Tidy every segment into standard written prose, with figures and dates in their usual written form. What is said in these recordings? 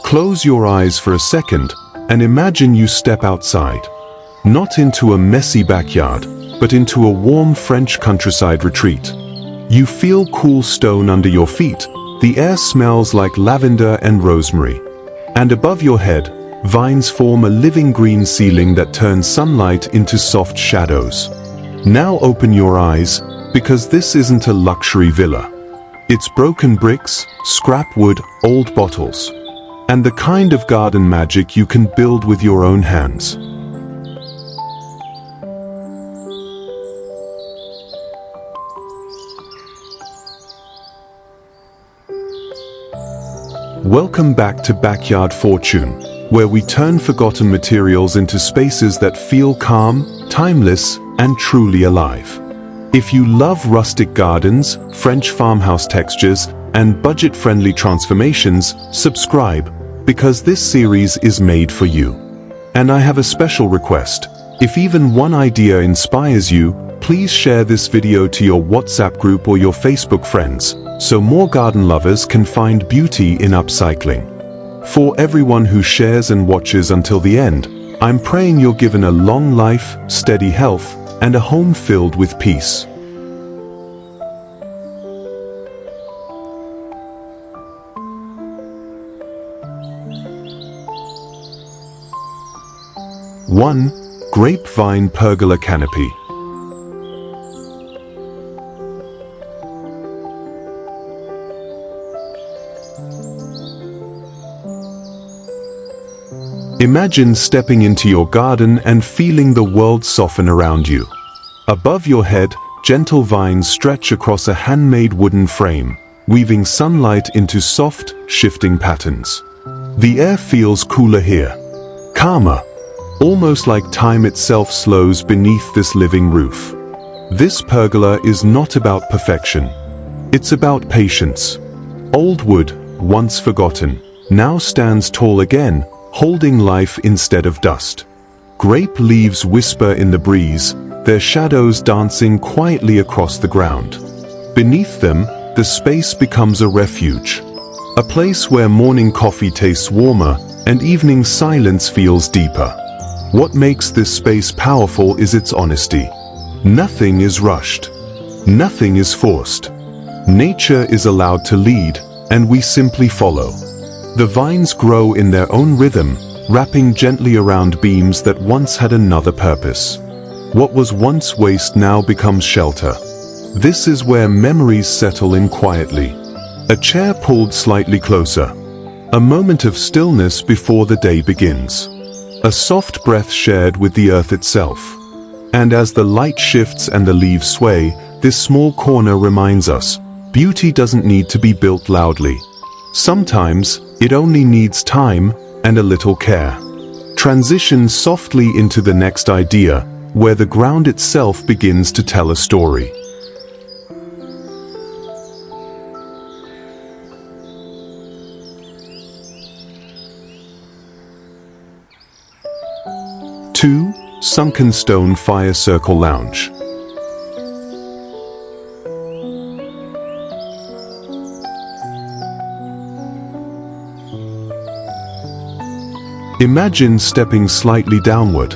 Close your eyes for a second and imagine you step outside. Not into a messy backyard, but into a warm French countryside retreat. You feel cool stone under your feet, the air smells like lavender and rosemary. And above your head, vines form a living green ceiling that turns sunlight into soft shadows. Now open your eyes, because this isn't a luxury villa. It's broken bricks, scrap wood, old bottles. And the kind of garden magic you can build with your own hands. Welcome back to Backyard Fortune, where we turn forgotten materials into spaces that feel calm, timeless, and truly alive. If you love rustic gardens, French farmhouse textures, and budget-friendly transformations, subscribe, because this series is made for you. And I have a special request. If even one idea inspires you, please share this video to your WhatsApp group or your Facebook friends, so more garden lovers can find beauty in upcycling. For everyone who shares and watches until the end, I'm praying you're given a long life, steady health, and a home filled with peace. One, grapevine pergola canopy. Imagine stepping into your garden and feeling the world soften around you. Above your head, gentle vines stretch across a handmade wooden frame, weaving sunlight into soft, shifting patterns. The air feels cooler here, calmer, almost like time itself slows beneath this living roof. This pergola is not about perfection. It's about patience. Old wood, once forgotten, now stands tall again, holding life instead of dust. Grape leaves whisper in the breeze, their shadows dancing quietly across the ground. Beneath them, the space becomes a refuge. A place where morning coffee tastes warmer and evening silence feels deeper. What makes this space powerful is its honesty. Nothing is rushed. Nothing is forced. Nature is allowed to lead, and we simply follow. The vines grow in their own rhythm, wrapping gently around beams that once had another purpose. What was once waste now becomes shelter. This is where memories settle in quietly. A chair pulled slightly closer. A moment of stillness before the day begins. A soft breath shared with the earth itself. And as the light shifts and the leaves sway, this small corner reminds us, beauty doesn't need to be built loudly. Sometimes, it only needs time and a little care. Transition softly into the next idea, where the ground itself begins to tell a story. Two, sunken stone fire circle lounge. Imagine stepping slightly downward,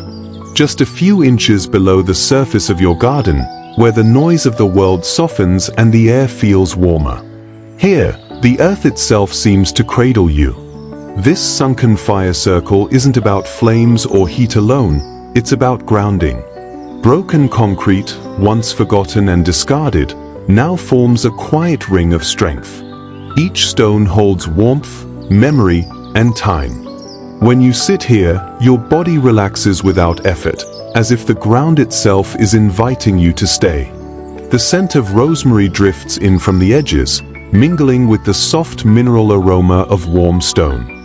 just a few inches below the surface of your garden, where the noise of the world softens and the air feels warmer. Here, the earth itself seems to cradle you. This sunken fire circle isn't about flames or heat alone, it's about grounding. Broken concrete, once forgotten and discarded, now forms a quiet ring of strength. Each stone holds warmth, memory, and time. When you sit here, your body relaxes without effort, as if the ground itself is inviting you to stay. The scent of rosemary drifts in from the edges, mingling with the soft mineral aroma of warm stone.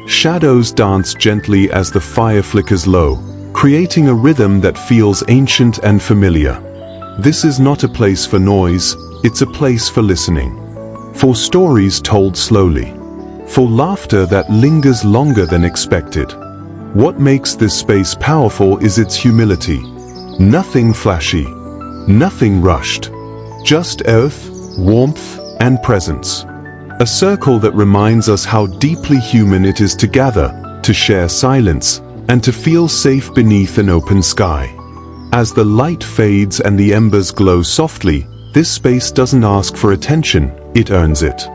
Shadows dance gently as the fire flickers low, creating a rhythm that feels ancient and familiar. This is not a place for noise, it's a place for listening. For stories told slowly. For laughter that lingers longer than expected. What makes this space powerful is its humility. Nothing flashy, nothing rushed. Just earth, warmth, and presence. A circle that reminds us how deeply human it is to gather, to share silence, and to feel safe beneath an open sky. As the light fades and the embers glow softly, this space doesn't ask for attention, it earns it.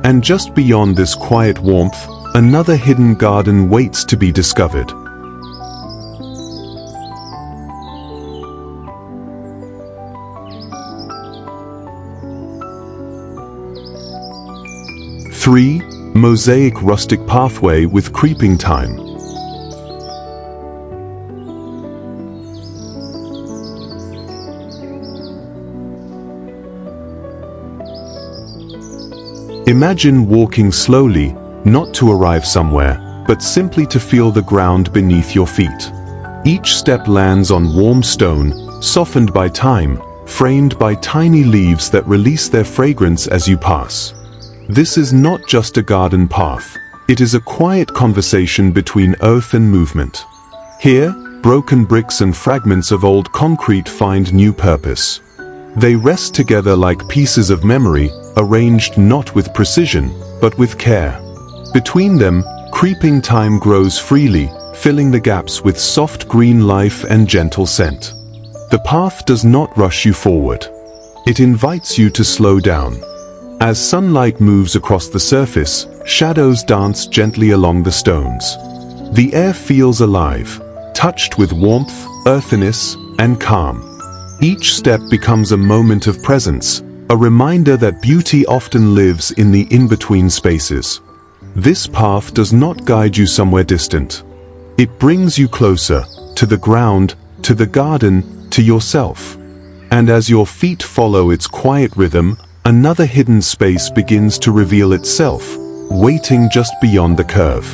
And just beyond this quiet warmth, another hidden garden waits to be discovered. Three, Mosaic rustic pathway with creeping thyme. Imagine walking slowly, not to arrive somewhere, but simply to feel the ground beneath your feet. Each step lands on warm stone, softened by time, framed by tiny leaves that release their fragrance as you pass. This is not just a garden path, it is a quiet conversation between earth and movement. Here, broken bricks and fragments of old concrete find new purpose. They rest together like pieces of memory, arranged not with precision, but with care. Between them, creeping thyme grows freely, filling the gaps with soft green life and gentle scent. The path does not rush you forward. It invites you to slow down. As sunlight moves across the surface, shadows dance gently along the stones. The air feels alive, touched with warmth, earthiness, and calm. Each step becomes a moment of presence, a reminder that beauty often lives in the in-between spaces. This path does not guide you somewhere distant. It brings you closer, to the ground, to the garden, to yourself. And as your feet follow its quiet rhythm, another hidden space begins to reveal itself, waiting just beyond the curve.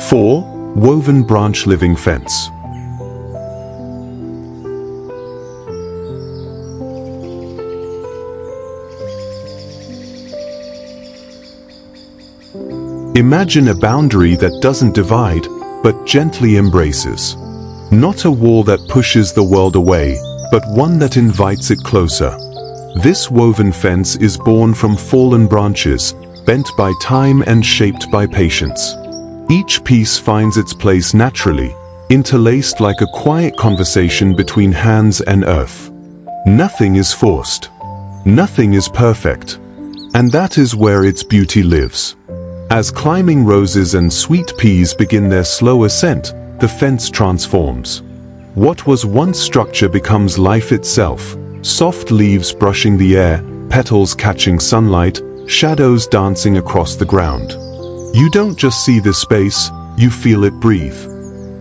Four, woven branch living fence. Imagine a boundary that doesn't divide, but gently embraces. Not a wall that pushes the world away, but one that invites it closer. This woven fence is born from fallen branches, bent by time and shaped by patience. Each piece finds its place naturally, interlaced like a quiet conversation between hands and earth. Nothing is forced. Nothing is perfect. And that is where its beauty lives. As climbing roses and sweet peas begin their slow ascent, the fence transforms. What was once structure becomes life itself, soft leaves brushing the air, petals catching sunlight, shadows dancing across the ground. You don't just see this space, you feel it breathe.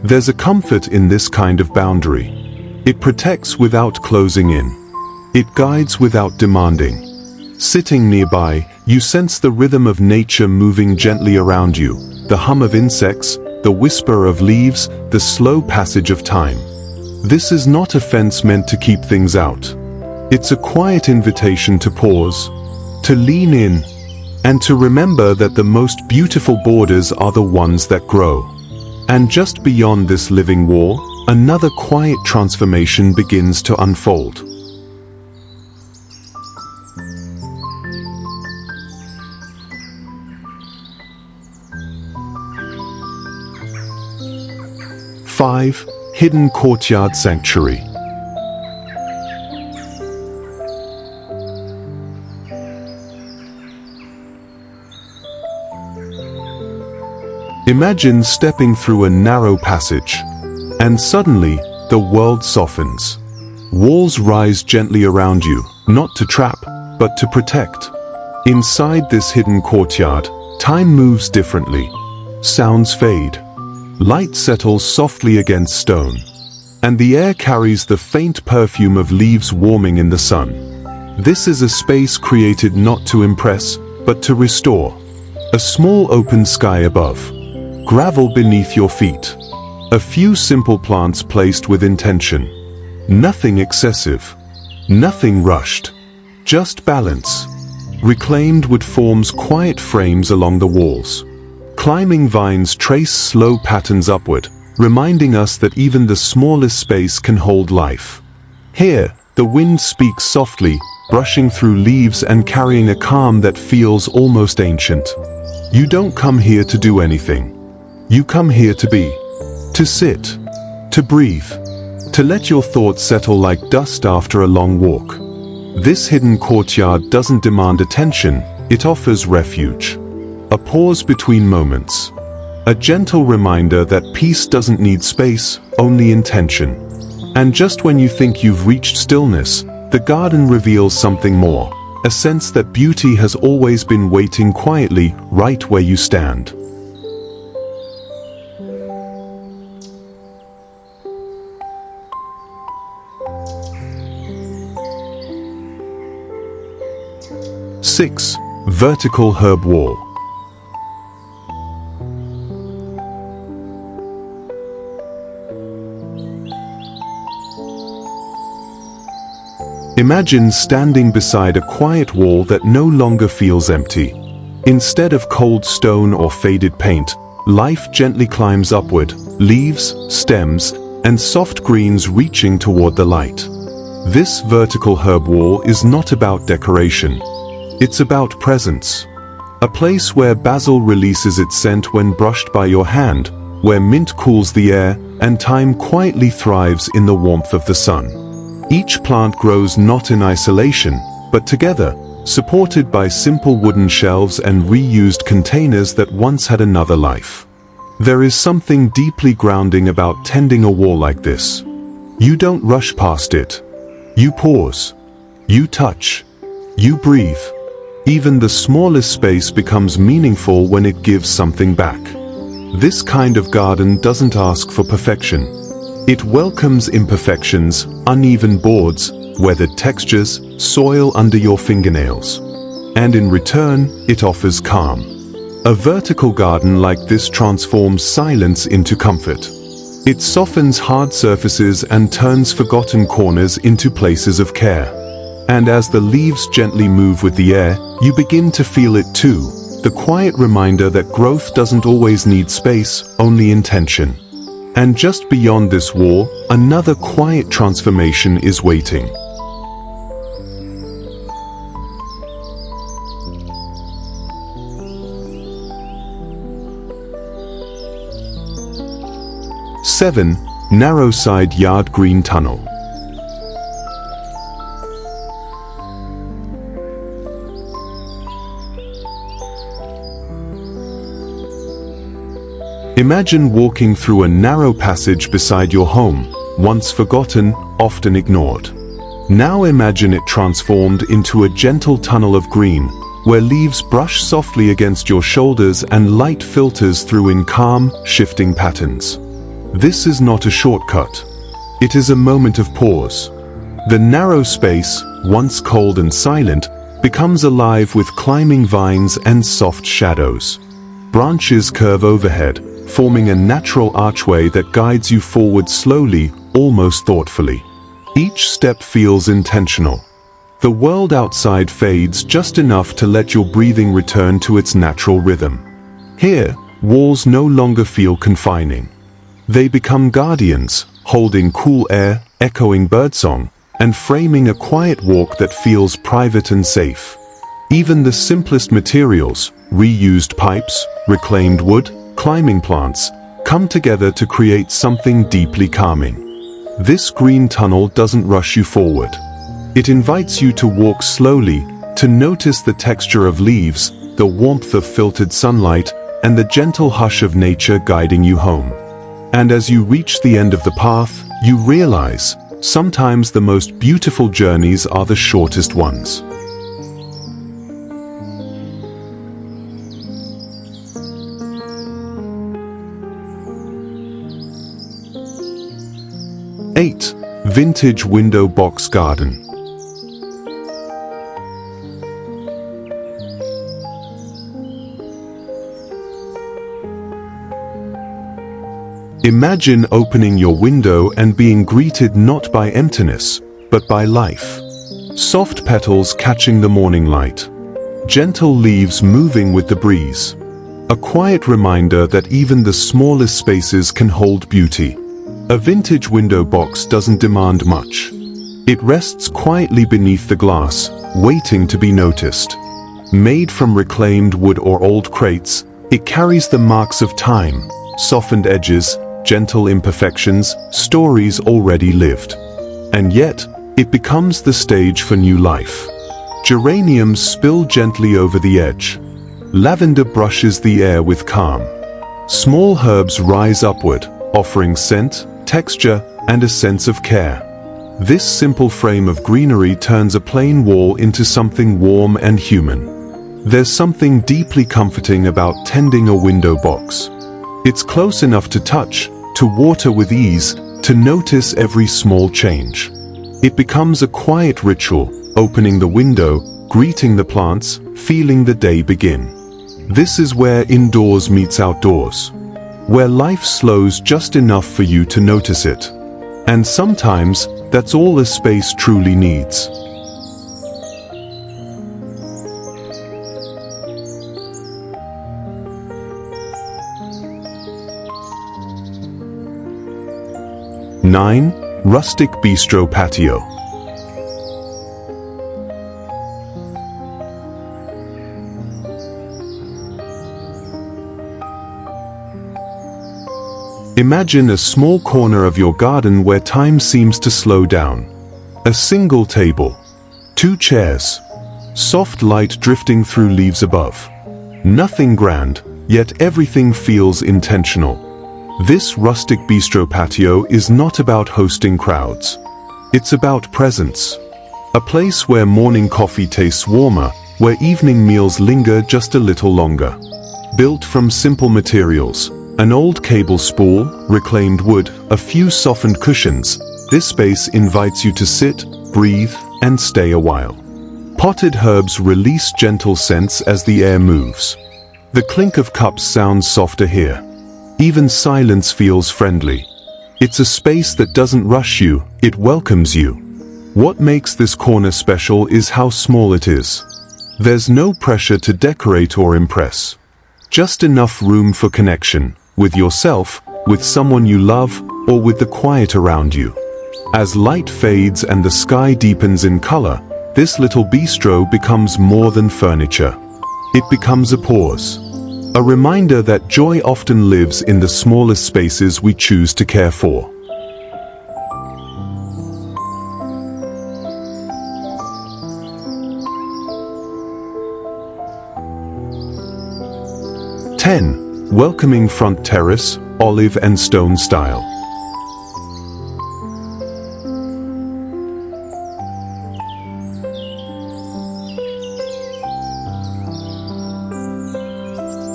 There's a comfort in this kind of boundary. It protects without closing in. It guides without demanding. Sitting nearby, you sense the rhythm of nature moving gently around you, the hum of insects, the whisper of leaves, the slow passage of time. This is not a fence meant to keep things out. It's a quiet invitation to pause, to lean in, and to remember that the most beautiful borders are the ones that grow. And just beyond this living wall, another quiet transformation begins to unfold. Five, hidden courtyard sanctuary. Imagine stepping through a narrow passage, and suddenly the world softens. Walls rise gently around you, not to trap, but to protect. Inside this hidden courtyard, time moves differently. Sounds fade. Light settles softly against stone, and the air carries the faint perfume of leaves warming in the sun. This is a space created not to impress, but to restore. A small open sky above. Gravel beneath your feet. A few simple plants placed with intention. Nothing excessive. Nothing rushed. Just balance. Reclaimed wood forms quiet frames along the walls. Climbing vines trace slow patterns upward, reminding us that even the smallest space can hold life. Here, the wind speaks softly, brushing through leaves and carrying a calm that feels almost ancient. You don't come here to do anything. You come here to be, to sit, to breathe, to let your thoughts settle like dust after a long walk. This hidden courtyard doesn't demand attention, it offers refuge. A pause between moments. A gentle reminder that peace doesn't need space, only intention. And just when you think you've reached stillness, the garden reveals something more, a sense that beauty has always been waiting quietly right where you stand. Six, vertical herb wall. Imagine standing beside a quiet wall that no longer feels empty. Instead of cold stone or faded paint, life gently climbs upward, leaves, stems, and soft greens reaching toward the light. This vertical herb wall is not about decoration. It's about presence. A place where basil releases its scent when brushed by your hand, where mint cools the air, and thyme quietly thrives in the warmth of the sun. Each plant grows not in isolation, but together, supported by simple wooden shelves and reused containers that once had another life. There is something deeply grounding about tending a wall like this. You don't rush past it. You pause. You touch. You breathe. Even the smallest space becomes meaningful when it gives something back. This kind of garden doesn't ask for perfection. It welcomes imperfections, uneven boards, weathered textures, soil under your fingernails. And in return, it offers calm. A vertical garden like this transforms silence into comfort. It softens hard surfaces and turns forgotten corners into places of care. And as the leaves gently move with the air, you begin to feel it too, the quiet reminder that growth doesn't always need space, only intention. And just beyond this wall, another quiet transformation is waiting. Seven, narrow side yard green tunnel. Imagine walking through a narrow passage beside your home, once forgotten, often ignored. Now imagine it transformed into a gentle tunnel of green, where leaves brush softly against your shoulders and light filters through in calm, shifting patterns. This is not a shortcut. It is a moment of pause. The narrow space, once cold and silent, becomes alive with climbing vines and soft shadows. Branches curve overhead, forming a natural archway that guides you forward slowly, almost thoughtfully. Each step feels intentional. The world outside fades just enough to let your breathing return to its natural rhythm. Here, walls no longer feel confining. They become guardians, holding cool air, echoing birdsong, and framing a quiet walk that feels private and safe. Even the simplest materials, reused pipes, reclaimed wood, climbing plants, come together to create something deeply calming. This green tunnel doesn't rush you forward. It invites you to walk slowly, to notice the texture of leaves, the warmth of filtered sunlight, and the gentle hush of nature guiding you home. And as you reach the end of the path, you realize, sometimes the most beautiful journeys are the shortest ones. Eight, vintage window box garden. Imagine opening your window and being greeted not by emptiness, but by life. Soft petals catching the morning light. Gentle leaves moving with the breeze. A quiet reminder that even the smallest spaces can hold beauty. A vintage window box doesn't demand much. It rests quietly beneath the glass, waiting to be noticed. Made from reclaimed wood or old crates, it carries the marks of time, softened edges, gentle imperfections, stories already lived. And yet, it becomes the stage for new life. Geraniums spill gently over the edge. Lavender brushes the air with calm. Small herbs rise upward, offering scent, texture, and a sense of care. This simple frame of greenery turns a plain wall into something warm and human. There's something deeply comforting about tending a window box. It's close enough to touch, to water with ease, to notice every small change. It becomes a quiet ritual, opening the window, greeting the plants, feeling the day begin. This is where indoors meets outdoors. Where life slows just enough for you to notice it. And sometimes, that's all a space truly needs. Nine, Rustic Bistro Patio. Imagine a small corner of your garden where time seems to slow down. A single table. 2 chairs. Soft light drifting through leaves above. Nothing grand, yet everything feels intentional. This rustic bistro patio is not about hosting crowds. It's about presence. A place where morning coffee tastes warmer, where evening meals linger just a little longer. Built from simple materials. An old cable spool, reclaimed wood, a few softened cushions, this space invites you to sit, breathe, and stay a while. Potted herbs release gentle scents as the air moves. The clink of cups sounds softer here. Even silence feels friendly. It's a space that doesn't rush you, it welcomes you. What makes this corner special is how small it is. There's no pressure to decorate or impress. Just enough room for connection. With yourself, with someone you love, or with the quiet around you. As light fades and the sky deepens in color, this little bistro becomes more than furniture. It becomes a pause. A reminder that joy often lives in the smallest spaces we choose to care for. Welcoming front terrace, olive and stone style.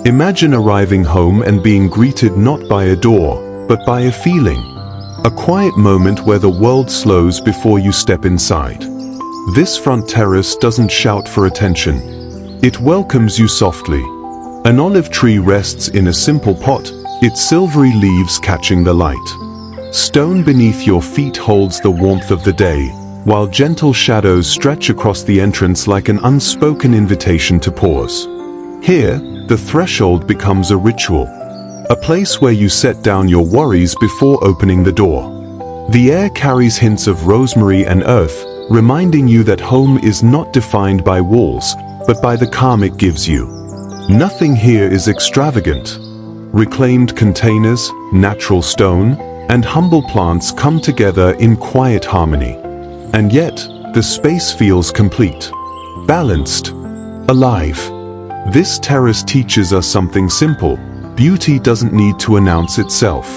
Imagine arriving home and being greeted not by a door, but by a feeling. A quiet moment where the world slows before you step inside. This front terrace doesn't shout for attention. It welcomes you softly. An olive tree rests in a simple pot, its silvery leaves catching the light. Stone beneath your feet holds the warmth of the day, while gentle shadows stretch across the entrance like an unspoken invitation to pause. Here, the threshold becomes a ritual. A place where you set down your worries before opening the door. The air carries hints of rosemary and earth, reminding you that home is not defined by walls, but by the calm it gives you. Nothing here is extravagant. Reclaimed containers, natural stone, and humble plants come together in quiet harmony. And yet, the space feels complete, balanced, alive. This terrace teaches us something simple. Beauty doesn't need to announce itself.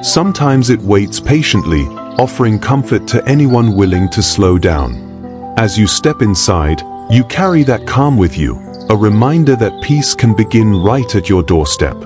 Sometimes it waits patiently, offering comfort to anyone willing to slow down. As you step inside, you carry that calm with you. A reminder that peace can begin right at your doorstep.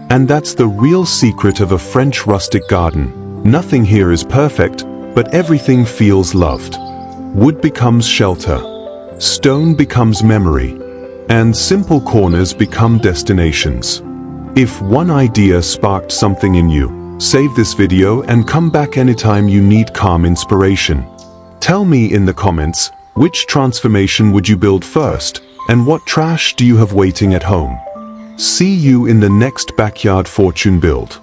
And that's the real secret of a French rustic garden. Nothing here is perfect, but everything feels loved. Wood becomes shelter. Stone becomes memory, and simple corners become destinations. If one idea sparked something in you, save this video and come back anytime you need calm inspiration. Tell me in the comments, which transformation would you build first, and what trash do you have waiting at home? See you in the next backyard fortune build.